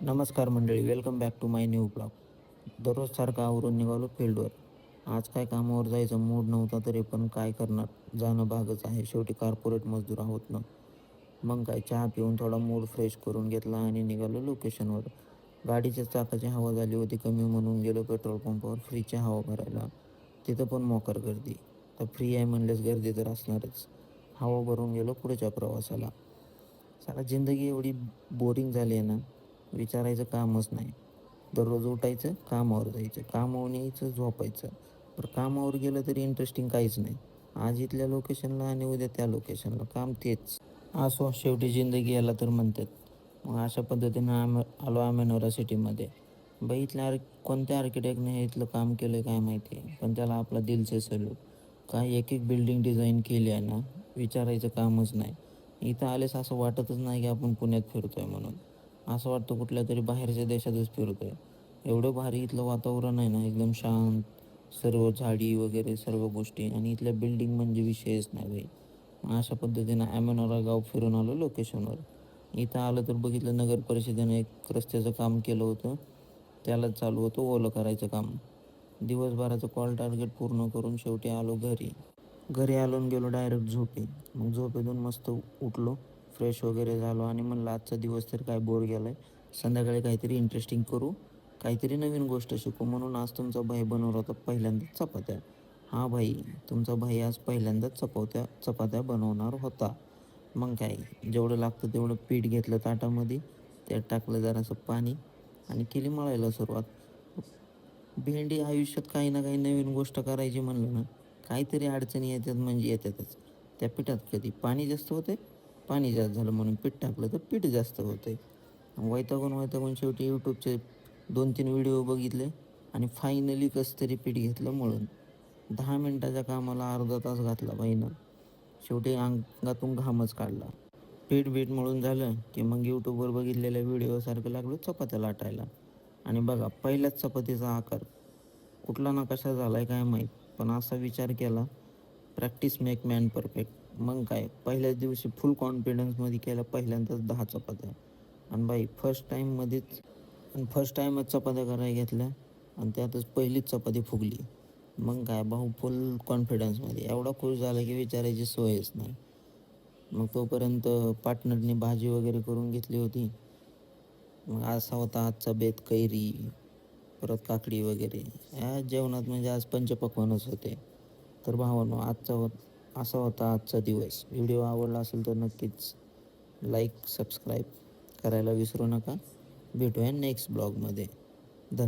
नमस्कार मंडळी, welcome back to my new blog. दररोजसारखं आवरून निघालो फील्डवर. आज काय कामावर जायचं मूड नव्हता तरी पण काय करणार, जाणं भागच आहे. शेवटी कॉर्पोरेट मजदूर आहोत ना. मग काय, चहा पिऊन थोडा मूड फ्रेश करून घेतला आणि निघालो लोकेशनवर. गाडीच्या चाकाची हवा झाली होती कमी म्हणून गेलो पेट्रोल पंपावर फ्रीची हवा भरायला. तिथं पण मोकार गर्दी. तर फ्री आहे म्हणल्यास गर्दी तर असणारच. हवा भरून गेलो पुढच्या प्रवासाला. साला जिंदगी एवढी बोरिंग झाली आहे ना, विचारायचं कामच नाही. दररोज उठायचं, कामावर जायचं, कामावरून यायचं, झोपायचं. पण कामावर गेलं तरी इंटरेस्टिंग काहीच नाही. आज इथल्या लोकेशनला आणि उद्या त्या लोकेशनला, काम तेच. असो, शेवटी जिंदगी याला तर म्हणतात. मग अशा पद्धतीनं आलो अमेनोरा सिटीमध्ये. इथल्या कोणत्या आर्किटेक्टने हे इथलं काम केलं काय माहिती आहे, पण त्याला आपला दिलचे सॅल्यूट. काय एक एक बिल्डिंग डिझाईन केली आहे ना, विचारायचं कामच नाही. इथं आलेस असं वाटतच नाही की आपण पुण्यात फिरतोय म्हणून. असं वाटतं कुठल्या तरी बाहेरच्या देशातच फिरतोय. एवढं भारी इथलं वातावरण आहे ना, एकदम शांत, सर्व झाडी वगैरे सर्व गोष्टी, आणि इथल्या बिल्डिंग म्हणजे विषयच नाही भाई. अशा पद्धतीनं ॲमेनॉरा गाव फिरून आलो लोकेशनवर. इथं आलं तर बघितलं नगर परिषदेने एक रस्त्याचं काम केलं होतं. त्याला चालू होतं ओलं करायचं काम. दिवसभराचं कॉल टार्गेट पूर्ण करून शेवटी आलो घरी. घरी आलो आणि गेलो डायरेक्ट झोपी. मग झोपेतून मस्त उठलो, फ्रेश वगैरे झालो आणि म्हणलं आजचा दिवस तर काय बोर गेला आहे. संध्याकाळी काहीतरी इंटरेस्टिंग करू, काहीतरी नवीन गोष्ट शिकू, म्हणून आज तुमचा भाई बनवला होता पहिल्यांदाच चपात्या. हां भाई, तुमचा भाई आज पहिल्यांदाच चपात्या बनवणार होता. मग काय, जेवढं लागतं तेवढं पीठ घेतलं ताटामध्ये, त्यात टाकलं जरासं पाणी आणि केली मळायला सुरुवात. भेंडी आयुष्यात काही ना काही नवीन गोष्ट करायची म्हणलं ना, काहीतरी अडचणी येतात म्हणजे येतातच. त्या पिठात कधी पाणी जास्त होते, पाणी जास्त झालं म्हणून पीठ टाकलं तर पीठ जास्त होते. वैतागून शेवटी यूट्यूबचे 2-3 व्हिडिओ बघितले आणि फायनली कसं तरी पीठ घेतलं मळून. 10 मिनिटाच्या कामाला अर्धा तास घातला बाईनं. शेवटी अंगातून घामच काढला. पीठ मळून झालं की मग यूट्यूबवर बघितलेल्या व्हिडिओसारखं लागलो चपात्या लाटायला. आणि बघा, पहिल्याच चपातीचा आकार कुठला नकाशा झाला आहे काय माहीत, पण असा विचार केला, प्रॅक्टिस मेक मॅन परफेक्ट. मग काय, पहिल्याच दिवशी फुल कॉन्फिडन्समध्ये केल्या पहिल्यांदाच 10 चपात्या. आणि फर्स्ट टाईमच चपात्या करायला घेतल्या आणि त्यातच पहिलीच चपाती फुगली. मग काय, भाऊ फुल कॉन्फिडन्समध्ये एवढा खुश झाला की विचारायची सोयच नाही. मग तोपर्यंत पार्टनरनी भाजी वगैरे करून घेतली होती. मग असा होता आजचा बेत, कैरी, परत काकडी वगैरे. या जेवणात म्हणजे आज पंचपक्वान्नच होते. तर भावांनो, असा होता आजचा दिवस. व्हिडिओ आवडला असेल तर नक्कीच लाईक, सबस्क्राईब करायला विसरू नका. भेटूया नेक्स्ट ब्लॉगमध्ये. धन्यवाद.